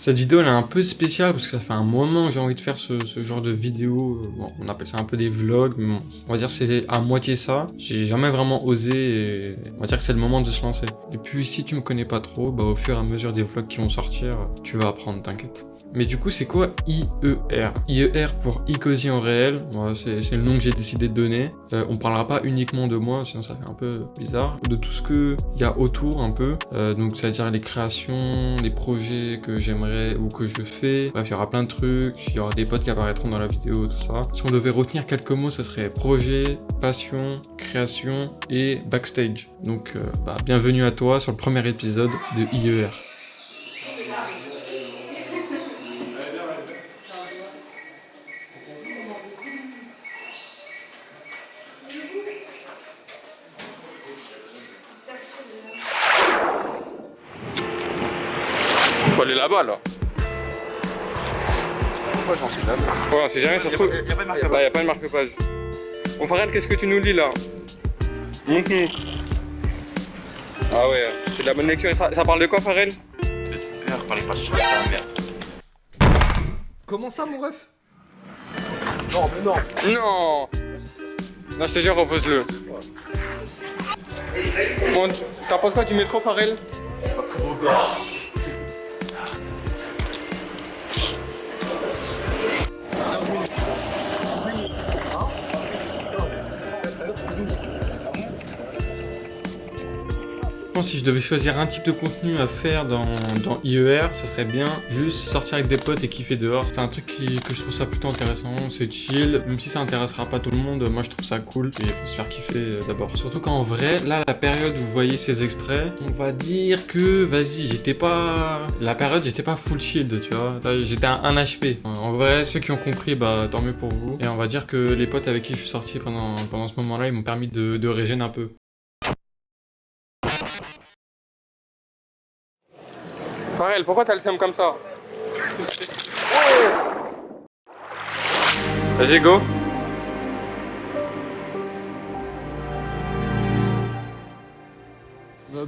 Cette vidéo elle est un peu spéciale parce que ça fait un moment que j'ai envie de faire ce genre de vidéo. Bon, on appelle ça un peu des vlogs, mais bon, on va dire que c'est à moitié ça. J'ai jamais vraiment osé et on va dire que c'est le moment de se lancer. Et puis si tu me connais pas trop, bah au fur et à mesure des vlogs qui vont sortir, tu vas apprendre, t'inquiète. Mais du coup, c'est quoi IER? IER pour Icosy en réel, ouais, c'est le nom que j'ai décidé de donner. On parlera pas uniquement de moi, sinon ça fait un peu bizarre. De tout ce qu'il y a autour un peu. Donc c'est-à-dire les créations, les projets que j'aimerais ou que je fais. Bref, il y aura plein de trucs, il y aura des potes qui apparaîtront dans la vidéo, tout ça. Si on devait retenir quelques mots, ça serait projet, passion, création et backstage. Donc bienvenue à toi sur le premier épisode de IER. Faut aller là-bas là. Pourquoi j'en sais jamais? Ouais, on sait jamais, ça se trouve. Y'a pas de marque-page. Bah, y a pas de marque-page. Bon, Farel, qu'est-ce que tu nous lis là? Montre-nous. Ah ouais, c'est de la bonne lecture. Et ça parle de quoi, Farel? De ton père, parlais pas de ta merde. Comment ça, mon ref? Non, mais non. Non! Non, je te jure, repose-le. Bon, t'en penses quoi du métro, Farel? Je pense que si je devais choisir un type de contenu à faire dans IER, ça serait bien juste sortir avec des potes et kiffer dehors. C'est un truc que je trouve ça plutôt intéressant, c'est chill, même si ça intéressera pas tout le monde, moi je trouve ça cool et il faut se faire kiffer d'abord. Surtout qu'en vrai, là la période où vous voyez ces extraits, on va dire que, vas-y, j'étais pas full shield, tu vois, j'étais à 1 HP. En vrai, ceux qui ont compris, bah tant mieux pour vous. Et on va dire que les potes avec qui je suis sorti pendant ce moment-là, ils m'ont permis de régénérer un peu. Farel, pourquoi t'as le seum comme ça? Vas-y, go.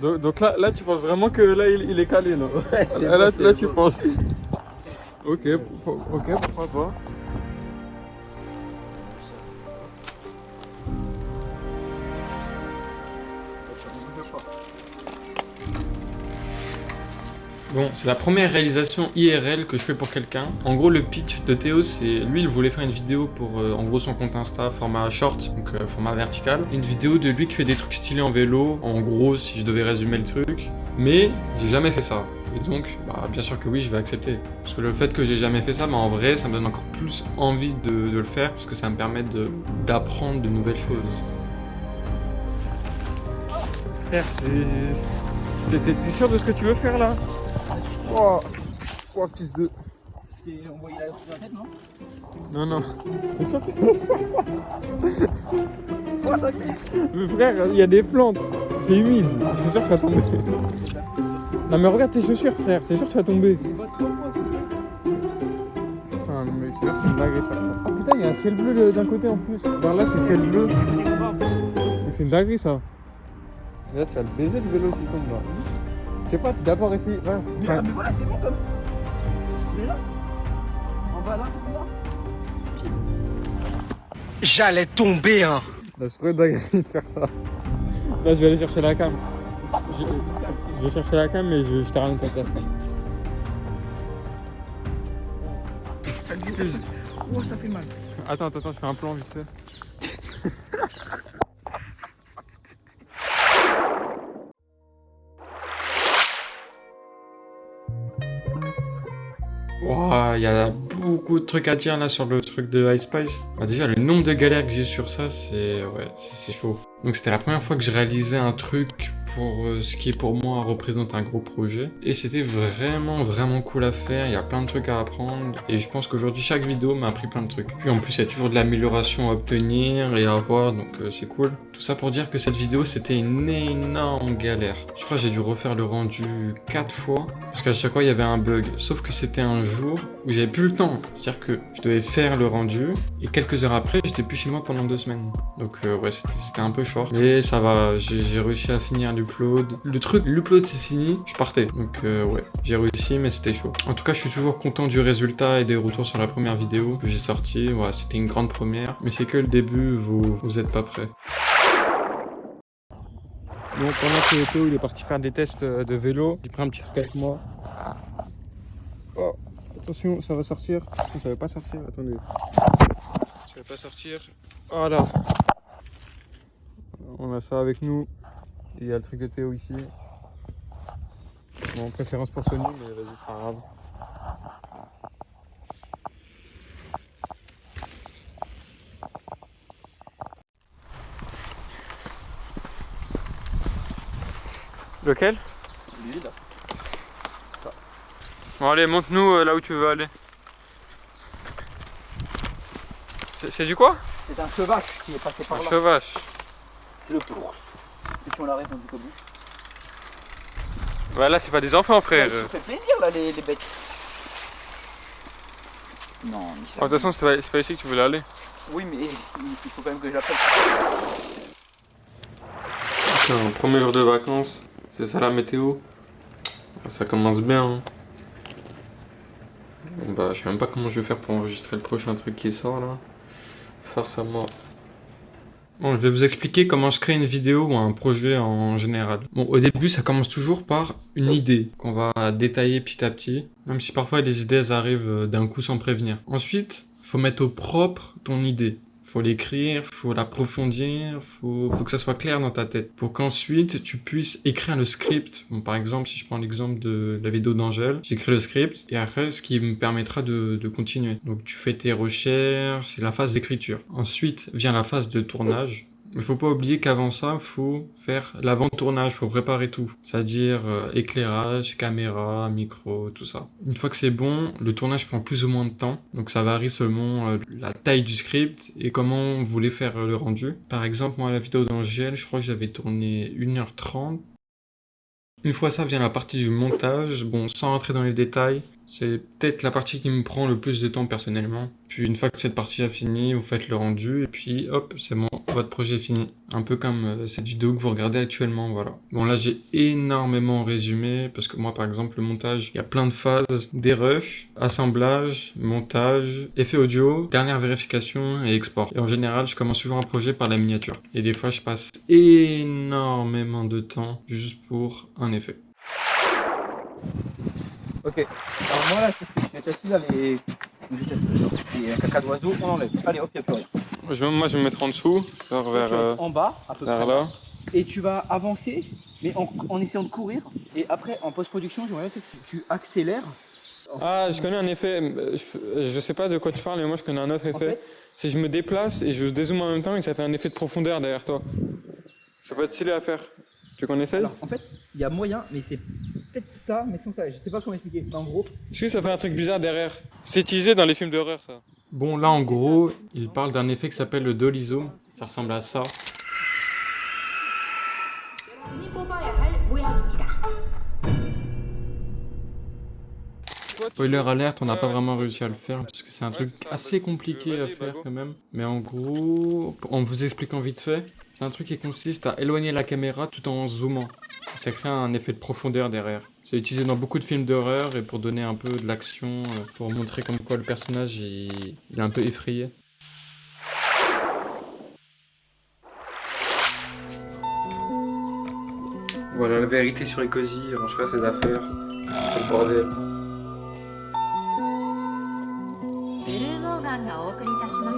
Donc là, tu penses vraiment que là, il est calé, là? Ouais, c'est là, bon, là, tu penses. Ok, pourquoi pas. Bon, c'est la première réalisation IRL que je fais pour quelqu'un. En gros, le pitch de Théo, c'est lui, il voulait faire une vidéo pour, en gros, son compte Insta, format short, donc format vertical. Une vidéo de lui qui fait des trucs stylés en vélo, en gros, si je devais résumer le truc. Mais j'ai jamais fait ça. Et donc, bien sûr que oui, je vais accepter. Parce que le fait que j'ai jamais fait ça, en vrai, ça me donne encore plus envie de le faire, parce que ça me permet d'apprendre de nouvelles choses. Frère, t'es sûr de ce que tu veux faire là? Oh, fils de... Tu t'es envoyé la tête, non? Non. T'es sûr que tu veux faire ça? Quoi, ça glisse? Mais frère, il y a des plantes. C'est humide. C'est sûr que tu vas tomber. Non mais regarde tes chaussures, frère. C'est sûr que tu vas tomber. Ah non mais c'est une dinguerie de faire ça. Ah putain, il y a un ciel bleu d'un côté en plus. Par là, c'est ciel bleu. Mais c'est une dinguerie ça. Là, tu vas le baiser le vélo s'il tombe là. Je sais pas, d'abord essayer. Ouais. Mais voilà, c'est bon comme ça. Mais là, en bas là, là. J'allais tomber, hein. Là, c'est trop dingue de faire ça. Là, je vais aller chercher la cam. Je vais chercher la cam, mais je te ramène ta place. Excuse. Oh, ça fait mal. Attends, je fais un plan vite fait. Waouh, il y a beaucoup de trucs à dire là sur le truc de Ice Spice. Déjà, le nombre de galères que j'ai sur ça, c'est chaud. Donc c'était la première fois que je réalisais un truc pour ce qui pour moi représente un gros projet. Et c'était vraiment cool à faire, il y a plein de trucs à apprendre. Et je pense qu'aujourd'hui chaque vidéo m'a appris plein de trucs. Puis en plus il y a toujours de l'amélioration à obtenir et à avoir, donc c'est cool. Tout ça pour dire que cette vidéo c'était une énorme galère. Je crois que j'ai dû refaire le rendu 4 fois, parce qu'à chaque fois il y avait un bug. Sauf que c'était un jour où j'avais plus le temps. C'est-à-dire que je devais faire le rendu, et quelques heures après j'étais plus chez moi pendant 2 semaines. Donc ouais, c'était un peu short. Mais ça va, j'ai réussi à finir le l'upload. L'upload c'est fini, je partais. Donc ouais, j'ai réussi mais c'était chaud. En tout cas, je suis toujours content du résultat et des retours sur la première vidéo que j'ai sortie. Ouais, c'était une grande première, mais c'est que le début, vous êtes pas prêts. Donc pendant que Théo il est parti faire des tests de vélo, j'ai pris un petit truc avec moi. Oh, attention, ça va sortir. Ça va pas sortir, attendez. Ça va pas sortir. Voilà. On a ça avec nous. Et il y a le truc de Théo ici. Bon, préférence pour Sony, mais vas-y, c'est pas grave. Lequel? Lui là. Bon allez, montre-nous là où tu veux aller. C'est du quoi? C'est un chevache qui est passé par Un là. chevache. C'est le course. Et tu on l'arrête dans du cobouche. Bah là c'est pas des enfants frère. Ça fait plaisir là les bêtes. Non, mais De ça. toute façon c'est pas ici que tu voulais aller. Oui mais il faut quand même que je l'appelle. C'est un premier jour de vacances, c'est ça la météo. Ça commence bien. Hein. Bon, bah, je sais même pas comment je vais faire pour enregistrer le prochain truc qui sort là. Farce à moi. Bon, je vais vous expliquer comment je crée une vidéo ou un projet en général. Bon, au début, ça commence toujours par une idée qu'on va détailler petit à petit, même si parfois les idées elles arrivent d'un coup sans prévenir. Ensuite, faut mettre au propre ton idée. Faut l'écrire, faut l'approfondir, faut que ça soit clair dans ta tête. Pour qu'ensuite tu puisses écrire le script. Bon, par exemple, si je prends l'exemple de la vidéo d'Angèle, j'écris le script et après ce qui me permettra de continuer. Donc tu fais tes recherches, c'est la phase d'écriture. Ensuite vient la phase de tournage. Mais faut pas oublier qu'avant ça, faut faire l'avant-tournage, faut préparer tout. C'est-à-dire éclairage, caméra, micro, tout ça. Une fois que c'est bon, le tournage prend plus ou moins de temps. Donc ça varie selon la taille du script et comment vous voulez faire le rendu. Par exemple, moi la vidéo d'Angèle, je crois que j'avais tourné 1h30. Une fois ça vient la partie du montage. Bon, sans rentrer dans les détails, c'est peut-être la partie qui me prend le plus de temps personnellement. Puis une fois que cette partie a fini, vous faites le rendu et puis hop, c'est bon, votre projet est fini. Un peu comme cette vidéo que vous regardez actuellement, voilà. Bon là j'ai énormément résumé parce que moi par exemple le montage, il y a plein de phases, des rushs, assemblage, montage, effet audio, dernière vérification et export. Et en général je commence souvent un projet par la miniature. Et des fois je passe énormément de temps juste pour un effet. Ok. Alors moi là, je vais tester là les caca d'oiseau, on enlève. Allez hop, il n'y a plus rien. Moi je vais me mettre en dessous, genre Tu vas vers en bas, à peu près. là. Et tu vas avancer, mais en essayant de courir. Et après, en post-production, j'aimerais que tu accélères. Ah, je connais un effet, je sais pas de quoi tu parles, mais moi je connais un autre effet. fait, C'est je me déplace et je dézoome en même temps et ça fait un effet de profondeur derrière toi. Ça peut être stylé à faire. Tu connaissais? alors, en fait, il y a moyen, mais c'est peut-être ça, mais sans ça. Je sais pas comment expliquer. En gros, Est-ce que ça fait un truc bizarre derrière? C'est utilisé dans les films d'horreur ça. Bon là en gros, il parle d'un effet qui s'appelle le dolly zoom. Ça ressemble à ça. 여러분이 뽑아야 할 모양입니다. Spoiler alert, on n'a pas vraiment réussi à le faire parce que c'est un truc assez compliqué à faire quand même. Mais en gros, en vous expliquant vite fait, c'est un truc qui consiste à éloigner la caméra tout en zoomant. Ça crée un effet de profondeur derrière. C'est utilisé dans beaucoup de films d'horreur et pour donner un peu de l'action, pour montrer comme quoi le personnage il est un peu effrayé. Voilà la vérité sur les cosy, il range pas ses affaires, c'est le bordel. ブルーモーガンがお送りいたします。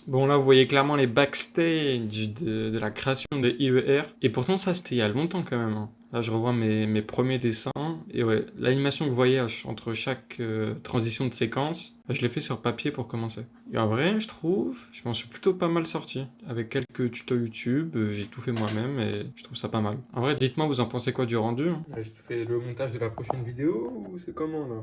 Bon là vous voyez clairement les backstage de la création de IER. Et pourtant ça c'était il y a longtemps quand même. Hein. Là, je revois mes premiers dessins. Et ouais, l'animation que vous voyez entre chaque transition de séquence, je l'ai fait sur papier pour commencer. Et en vrai, je trouve, je m'en suis plutôt pas mal sorti. Avec quelques tutos YouTube, j'ai tout fait moi-même et je trouve ça pas mal. En vrai, dites-moi, vous en pensez quoi du rendu? Je te fais le montage de la prochaine vidéo ou c'est comment là?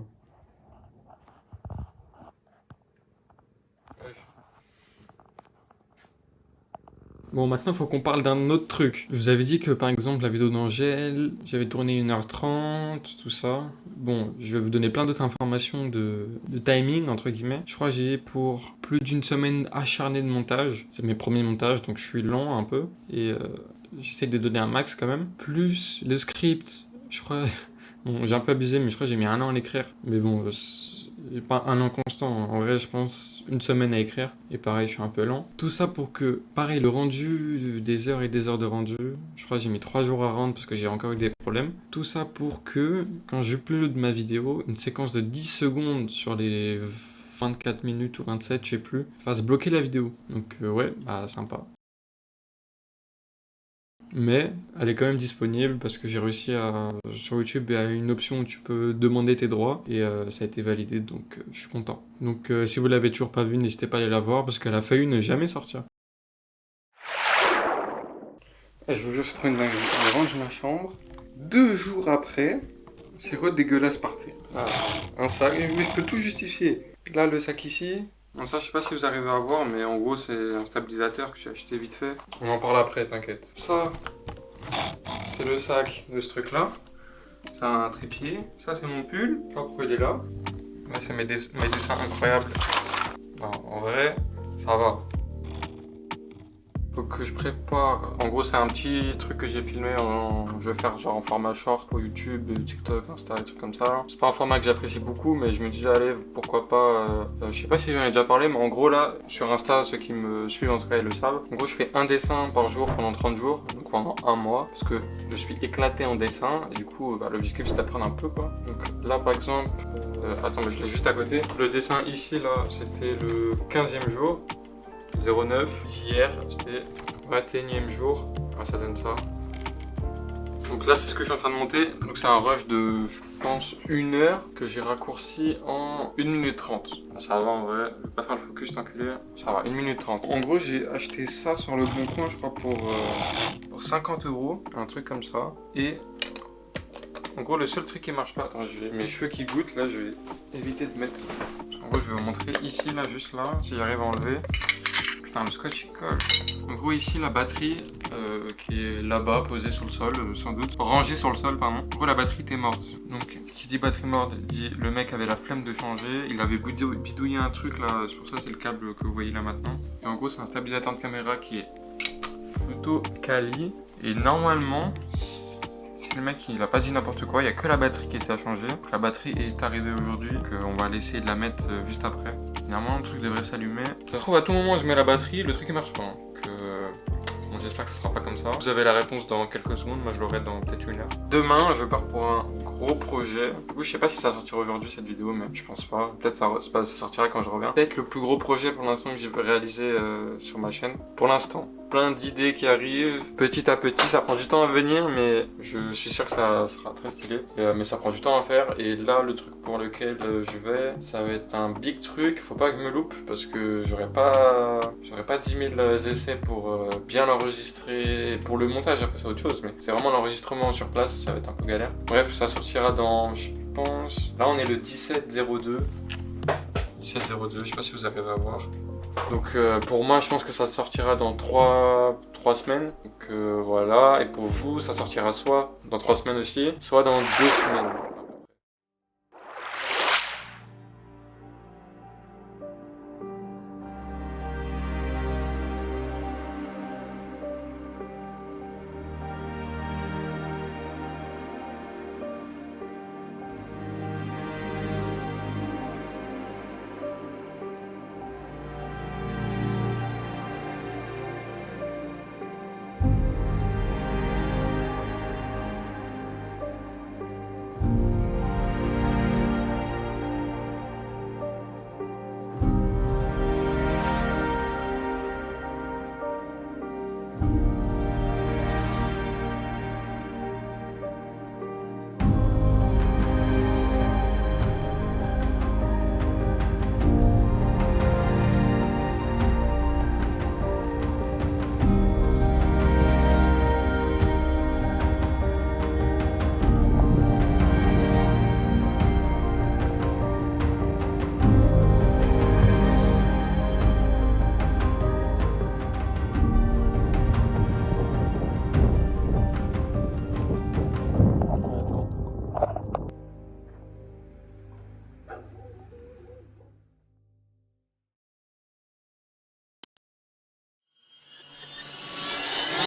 Bon, maintenant, il faut qu'on parle d'un autre truc. Je vous avais dit que, par exemple, la vidéo d'Angèle, j'avais tourné 1h30, tout ça. Bon, je vais vous donner plein d'autres informations de timing, entre guillemets. Je crois que j'ai pour plus d'une semaine acharnée de montage. C'est mes premiers montages, donc je suis lent un peu. Et j'essaie de donner un max quand même. Plus le script, je crois... Bon, j'ai un peu abusé, mais je crois que j'ai mis 1 an à l'écrire. Mais bon... pas 1 an constant, en vrai je pense 1 semaine à écrire, et pareil je suis un peu lent. Tout ça pour que, pareil, le rendu, des heures et des heures de rendu, je crois que j'ai mis 3 jours à rendre parce que j'ai encore eu des problèmes. Tout ça pour que, quand j'upload ma vidéo, une séquence de 10 secondes sur les 24 minutes ou 27, je sais plus, fasse bloquer la vidéo. Donc ouais, bah sympa. Mais elle est quand même disponible parce que j'ai réussi sur YouTube, il y a une option où tu peux demander tes droits et ça a été validé, donc je suis content. Donc si vous l'avez toujours pas vue, n'hésitez pas à aller la voir parce qu'elle a failli ne jamais sortir. Et je vous jure, c'est trop une dinguerie. Je range ma chambre. 2 jours après, c'est quoi dégueulasse par terre. Ah, un sac, mais je peux tout justifier. Là, le sac ici. Bon, ça, je sais pas si vous arrivez à voir, mais en gros, c'est un stabilisateur que j'ai acheté vite fait. On en parle après, t'inquiète. Ça, c'est le sac de ce truc-là. C'est un trépied. Ça, c'est mon pull. Je sais pas pourquoi il est là. Là, c'est mes dessins incroyables. Non, en vrai, ça va. Faut que je prépare. En gros, c'est un petit truc que j'ai filmé. Je vais faire genre en format short pour YouTube, TikTok, Insta, des trucs comme ça. C'est pas un format que j'apprécie beaucoup, mais je me dis, allez, pourquoi pas. Je sais pas si j'en ai déjà parlé, mais en gros, là, sur Insta, ceux qui me suivent en tout cas, ils le savent. En gros, je fais un dessin par jour pendant 30 jours, donc pendant 1 mois, parce que je suis éclaté en dessin. Et du coup, bah, l'objectif, c'est d'apprendre un peu, quoi. Donc là, par exemple, attends, mais je l'ai juste à côté. Le dessin ici, là, c'était le 15e jour. 09, hier c'était 21e jour, ouais, ça donne ça. Donc là c'est ce que je suis en train de monter, donc c'est un rush de je pense 1 heure que j'ai raccourci en 1 minute 30. Ça va en vrai, je vais pas faire le focus t'enculé, ça va, 1 minute 30. En gros j'ai acheté ça sur le bon coin je crois pour 50 €, un truc comme ça. Et en gros le seul truc qui marche pas, attends mes cheveux qui goûtent là je vais éviter de mettre. En gros je vais vous montrer ici là, juste là, si j'arrive à enlever. Putain, le scotch il colle. En gros ici la batterie qui est là-bas posée sur le sol sans doute, rangée sur le sol pardon. En gros la batterie était morte. Donc qui dit batterie morte dit le mec avait la flemme de changer, il avait bidouillé un truc là, c'est pour ça c'est le câble que vous voyez là maintenant. Et en gros c'est un stabilisateur de caméra qui est plutôt quali et normalement si le mec il a pas dit n'importe quoi, il y a que la batterie qui était à changer. Donc, la batterie est arrivée aujourd'hui, on va essayer de la mettre juste après. Normalement le truc devrait s'allumer. Ça se trouve à tout moment je mets la batterie, le truc il marche pas. Hein. Bon, j'espère que ce sera pas comme ça. Vous avez la réponse dans quelques secondes, moi je l'aurai dans peut-être 1 heure. Demain je pars pour un gros projet. Du coup je sais pas si ça sortira aujourd'hui cette vidéo, mais je pense pas. Peut-être ça sortira quand je reviens. Peut-être le plus gros projet pour l'instant que j'ai réalisé sur ma chaîne. Pour l'instant. Plein d'idées qui arrivent, petit à petit, ça prend du temps à venir, mais je suis sûr que ça sera très stylé. Mais ça prend du temps à faire, et là, le truc pour lequel je vais, ça va être un big truc. Faut pas que je me loupe, parce que j'aurais pas 10 000 essais pour bien l'enregistrer. Pour le montage, après c'est autre chose, mais c'est vraiment l'enregistrement sur place, ça va être un peu galère. Bref, ça sortira dans, je pense, là on est le 17-02. 17-02, je sais pas si vous arrivez à voir. Donc pour moi je pense que ça sortira dans 3 semaines, donc voilà, et pour vous ça sortira soit dans 3 semaines aussi, soit dans 2 semaines.